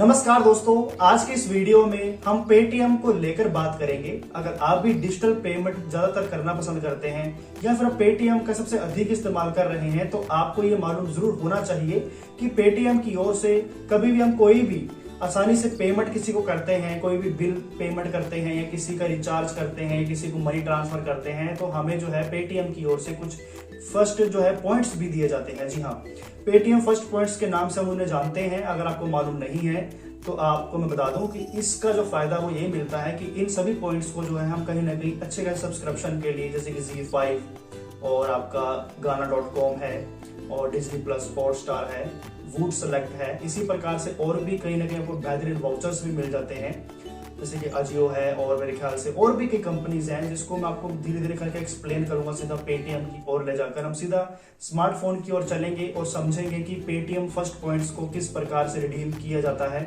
नमस्कार दोस्तों, आज की इस वीडियो में हम पेटीएम को लेकर बात करेंगे। अगर आप भी डिजिटल पेमेंट ज्यादातर करना पसंद करते हैं या फिर आप पेटीएम का सबसे अधिक इस्तेमाल कर रहे हैं तो आपको ये मालूम जरूर होना चाहिए कि पेटीएम की ओर से कभी भी हम कोई भी आसानी से पेमेंट किसी को करते हैं, कोई भी बिल पेमेंट करते हैं या किसी का रिचार्ज करते हैं या किसी को मनी ट्रांसफर करते हैं तो हमें जो है पेटीएम की ओर से कुछ फर्स्ट जो है पॉइंट्स भी दिए जाते हैं। जी हाँ, पेटीएम फर्स्ट पॉइंट्स के नाम से हम उन्हें जानते हैं। अगर आपको मालूम नहीं है तो आपको मैं बता दूं कि इसका जो फायदा वो ये मिलता है कि इन सभी पॉइंट्स को जो है हम कहीं ना कहीं अच्छे खासे सब्सक्रिप्शन के लिए, जैसे कि ZEE5 और आपका गाना.com है और डिज्नी प्लस हॉटस्टार है, वूड सेलेक्ट है, इसी प्रकार से और भी कहीं ना कहीं आपको बेहतरीन वाउचर्स भी मिल जाते हैं, जैसे कि अजियो है और मेरे ख्याल से और भी कई कंपनीज हैं जिसको मैं आपको धीरे धीरे करके एक्सप्लेन करूंगा। सीधा पेटीएम की ओर ले जाकर हम सीधा स्मार्टफोन की ओर चलेंगे और समझेंगे कि पेटीएम फर्स्ट पॉइंट्स को किस प्रकार से रिडीम किया जाता है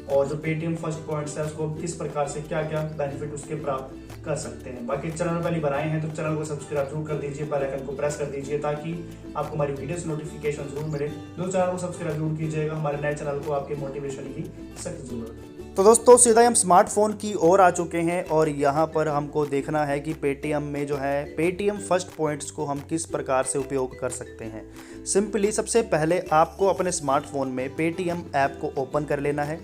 और जो पेटीएम फर्स्ट पॉइंट्स है उसको किस प्रकार से क्या क्या बेनिफिट उसके प्राप्त कर सकते हैं। बाकी चैनल पहले बनाए हैं तो चैनल को सब्सक्राइब जरूर कर दीजिए, बेल आइकन को प्रेस कर दीजिए ताकि आपको हमारी वीडियोस नोटिफिकेशन जरूर मिले। जो चैनल को सब्सक्राइब जरूर कीजिएगा, हमारे नए चैनल को आपके मोटिवेशन की सख्त जरूरत है। तो दोस्तों सीधा हम स्मार्टफोन की ओर आ चुके हैं और यहाँ पर हमको देखना है कि पेटीएम में जो है पेटीएम फर्स्ट पॉइंट्स को हम किस प्रकार से उपयोग कर सकते हैं। सिंपली सबसे पहले आपको अपने स्मार्टफोन में पेटीएम ऐप को ओपन कर लेना है।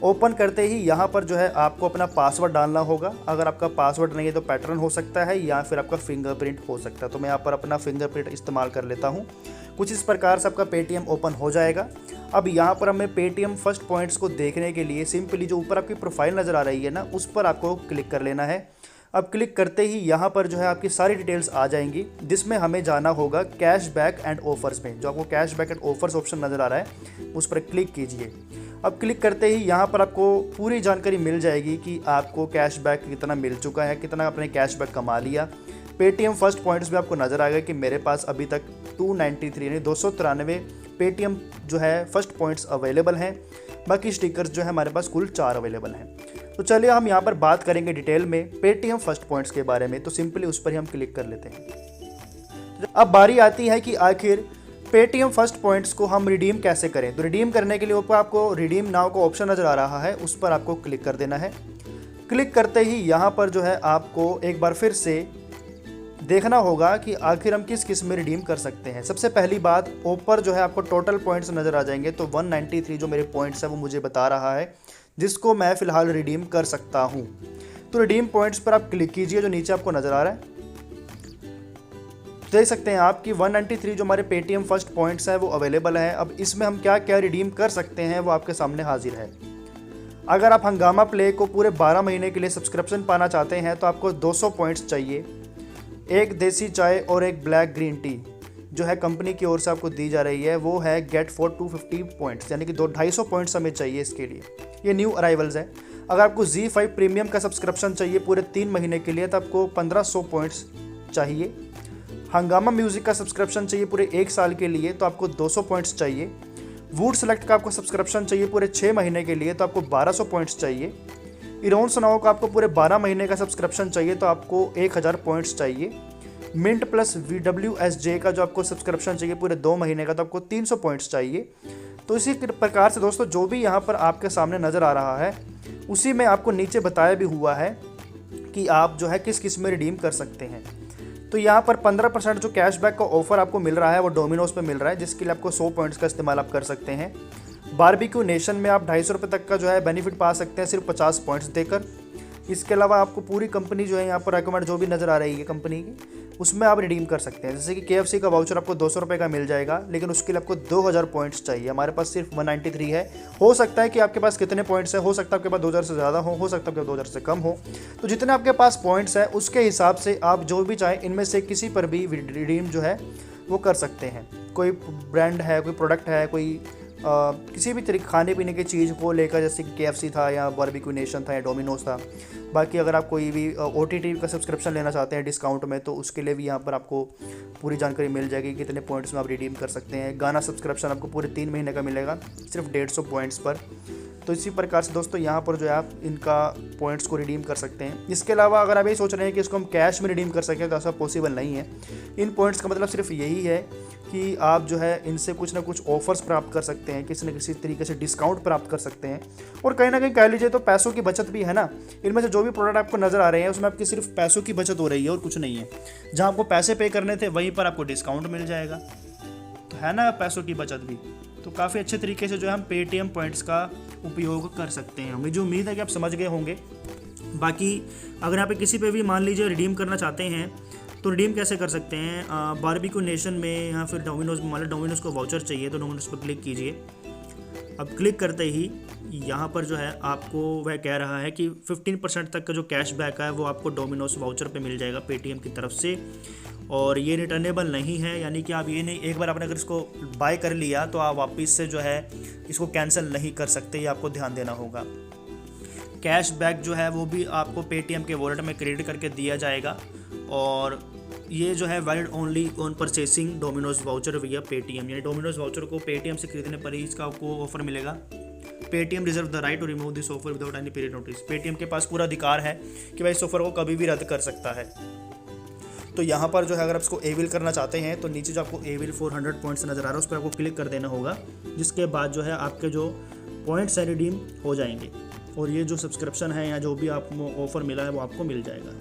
ओपन करते ही यहाँ पर जो है आपको अपना पासवर्ड डालना होगा। अगर आपका पासवर्ड नहीं है तो पैटर्न हो सकता है या फिर आपका फिंगरप्रिंट हो सकता है। तो मैं यहाँ पर अपना फिंगरप्रिंट इस्तेमाल कर लेता हूँ। कुछ इस प्रकार से आपका पेटीएम ओपन हो जाएगा। अब यहाँ पर हमें पेटीएम फर्स्ट पॉइंट्स को देखने के लिए सिंपली जो ऊपर आपकी प्रोफाइल नज़र आ रही है ना, उस पर आपको क्लिक कर लेना है। अब क्लिक करते ही यहाँ पर जो है आपकी सारी डिटेल्स आ जाएंगी, जिसमें हमें जाना होगा कैशबैक एंड ऑफर्स में। जो आपको कैशबैक एंड ऑफर्स ऑप्शन नज़र आ रहा है उस पर क्लिक कीजिए। अब क्लिक करते ही यहाँ पर आपको पूरी जानकारी मिल जाएगी कि आपको कैशबैक कितना मिल चुका है, कितना आपने कैशबैक कमा लिया। पेटीएम फर्स्ट पॉइंट्स में आपको नज़र आएगा कि मेरे पास अभी तक 293 यानी 293 पेटीएम जो है फर्स्ट पॉइंट्स अवेलेबल हैं। बाकी स्टिकर्स जो है हमारे पास कुल 4 अवेलेबल हैं। तो चलिए हम यहाँ पर बात करेंगे डिटेल में पेटीएम फर्स्ट पॉइंट्स के बारे में। तो सिंपली उस पर ही हम क्लिक कर लेते हैं। अब बारी आती है कि आखिर पेटीएम फर्स्ट पॉइंट्स को हम रिडीम कैसे करें। तो रिडीम करने के लिए ऊपर आपको रिडीम नाउ का ऑप्शन नज़र आ रहा है, उस पर आपको क्लिक कर देना है। क्लिक करते ही यहाँ पर जो है आपको एक बार फिर से देखना होगा कि आखिर हम किस किस में रिडीम कर सकते हैं। सबसे पहली बात, ऊपर जो है आपको टोटल पॉइंट्स नज़र आ जाएंगे। तो 193 जो मेरे पॉइंट्स हैं वो मुझे बता रहा है, जिसको मैं फ़िलहाल रिडीम कर सकता हूं। तो रिडीम पॉइंट्स पर आप क्लिक कीजिए, जो नीचे आपको नज़र आ रहा है। देख सकते हैं आप कि 193 जो हमारे पेटीएम फर्स्ट पॉइंट्स हैं वो अवेलेबल है। अब इसमें हम क्या क्या रिडीम कर सकते हैं वो आपके सामने हाजिर है। अगर आप हंगामा प्ले को पूरे 12 महीने के लिए सब्सक्रिप्शन पाना चाहते हैं तो आपको 200 पॉइंट्स चाहिए। एक देसी चाय और एक ब्लैक ग्रीन टी जो है कंपनी की ओर से आपको दी जा रही है, वो है गेट फॉर 250 पॉइंट्स, यानी कि 250 पॉइंट्स हमें चाहिए इसके लिए। ये न्यू अराइवल्स है। अगर आपको ZEE5 प्रीमियम का सब्सक्रिप्शन चाहिए पूरे 3 महीने के लिए तो आपको 1500 पॉइंट्स चाहिए। हंगामा म्यूज़िक का सब्सक्रिप्शन चाहिए पूरे 1 साल के लिए तो आपको 200 पॉइंट्स चाहिए। वूड सेलेक्ट का आपको सब्सक्रिप्शन चाहिए पूरे 6 महीने के लिए तो आपको 1200 पॉइंट्स चाहिए। इरोन सुनाओ का आपको पूरे 12 महीने का सब्सक्रिप्शन चाहिए तो आपको 1000 पॉइंट्स चाहिए। मिंट प्लस VWSJ का जो आपको सब्सक्रिप्शन चाहिए पूरे 2 महीने का तो आपको 300 पॉइंट्स चाहिए। तो इसी प्रकार से दोस्तों जो भी यहाँ पर आपके सामने नज़र आ रहा है उसी में आपको नीचे बताया भी हुआ है कि आप जो है किस किस में रिडीम कर सकते हैं। तो यहाँ पर 15% जो कैशबैक का ऑफर आपको मिल रहा है वो डोमिनोज पे मिल रहा है, जिसके लिए आपको 100 पॉइंट्स का इस्तेमाल आप कर सकते हैं। बारबेक्यू नेशन में आप 250 रुपये तक का जो है बेनिफिट पा सकते हैं सिर्फ 50 पॉइंट्स देकर। इसके अलावा आपको पूरी कंपनी जो है यहाँ पर रेकमेंड जो भी नज़र आ रही है कंपनी की, उसमें आप रिडीम कर सकते हैं। जैसे कि KFC का वाउचर आपको 200 रुपये का मिल जाएगा, लेकिन उसके लिए आपको 2000 पॉइंट्स चाहिए। हमारे पास सिर्फ 193 है। हो सकता है कि आपके पास कितने पॉइंट्स हैं, हो सकता है आपके पास 2000 से ज़्यादा हो सकता है आपके 2000 से कम हो। तो जितने आपके पास पॉइंट्स हैं उसके हिसाब से आप जो भी चाहें इनमें से किसी पर भी रिडीम जो है वो कर सकते हैं। कोई ब्रांड है, कोई प्रोडक्ट है, कोई किसी भी तरीके खाने पीने की चीज़ को लेकर, जैसे कि KFC था या बारबेक्यू नेशन था या डोमिनोज था। बाकी अगर आप कोई भी OTT का सब्सक्रिप्शन लेना चाहते हैं डिस्काउंट में तो उसके लिए भी यहाँ पर आपको पूरी जानकारी मिल जाएगी कितने पॉइंट्स में आप रिडीम कर सकते हैं। गाना सब्सक्रिप्शन आपको पूरे 3 महीने का मिलेगा सिर्फ 150 पॉइंट्स पर। तो इसी प्रकार से दोस्तों यहाँ पर जो है आप इनका पॉइंट्स को रिडीम कर सकते हैं। इसके अलावा अगर आप ये सोच रहे हैं कि इसको हम कैश में रिडीम कर सकें तो ऐसा पॉसिबल नहीं है। इन पॉइंट्स का मतलब सिर्फ यही है कि आप जो है इनसे कुछ ना कुछ ऑफर्स प्राप्त कर सकते हैं, किसी न किसी तरीके से डिस्काउंट प्राप्त कर सकते हैं, और कहीं ना कहीं कह लीजिए तो पैसों की बचत भी है ना। इनमें से जो भी प्रोडक्ट आपको नज़र आ रहे हैं उसमें आपकी सिर्फ पैसों की बचत हो रही है और कुछ नहीं है। जहाँ आपको पैसे पे करने थे वहीं पर आपको डिस्काउंट मिल जाएगा, तो है ना पैसों की बचत भी। तो काफ़ी अच्छे तरीके से जो है हम पेटीएम पॉइंट्स का उपयोग कर सकते हैं। मुझे उम्मीद है कि आप समझ गए होंगे। बाकी अगर यहाँ पे किसी पे भी मान लीजिए रिडीम करना चाहते हैं तो रिडीम कैसे कर सकते हैं, बारबेक्यू नेशन में या फिर डोमिनोज में, मान लो डोमिनोज को वाउचर चाहिए तो डोमिनोज पर क्लिक कीजिए। अब क्लिक करते ही यहाँ पर जो है आपको वह कह रहा है कि 15% तक का जो कैशबैक है वो आपको डोमिनोज वाउचर पे मिल जाएगा पेटीएम की तरफ से, और ये रिटर्नेबल नहीं है। यानी कि आप ये नहीं, एक बार आपने अगर इसको बाय कर लिया तो आप वापस से जो है इसको कैंसिल नहीं कर सकते, ये आपको ध्यान देना होगा। कैशबैक जो है वो भी आपको पेटीएम के वॉलेट में क्रेडिट करके दिया जाएगा, और ये जो है valid only on purchasing Domino's voucher via Paytm. यानी डोमिनोज वाउचर को पेटीएम से खरीदने पर ही इसका आपको ऑफर मिलेगा। Paytm reserve the right to remove this offer without any period notice. Paytm के पास पूरा अधिकार है कि भाई इस ऑफर को कभी भी रद्द कर सकता है। तो यहाँ पर जो है अगर आप इसको एविल करना चाहते हैं तो नीचे जो आपको एविल 400 पॉइंट्स नज़र आ रहा है उस पर आपको क्लिक कर देना होगा, जिसके बाद जो है आपके जो पॉइंट्स हैं रिडीम हो जाएंगे, और ये जो सब्सक्रिप्शन है या जो भी आपको ऑफर मिला है वो आपको मिल जाएगा।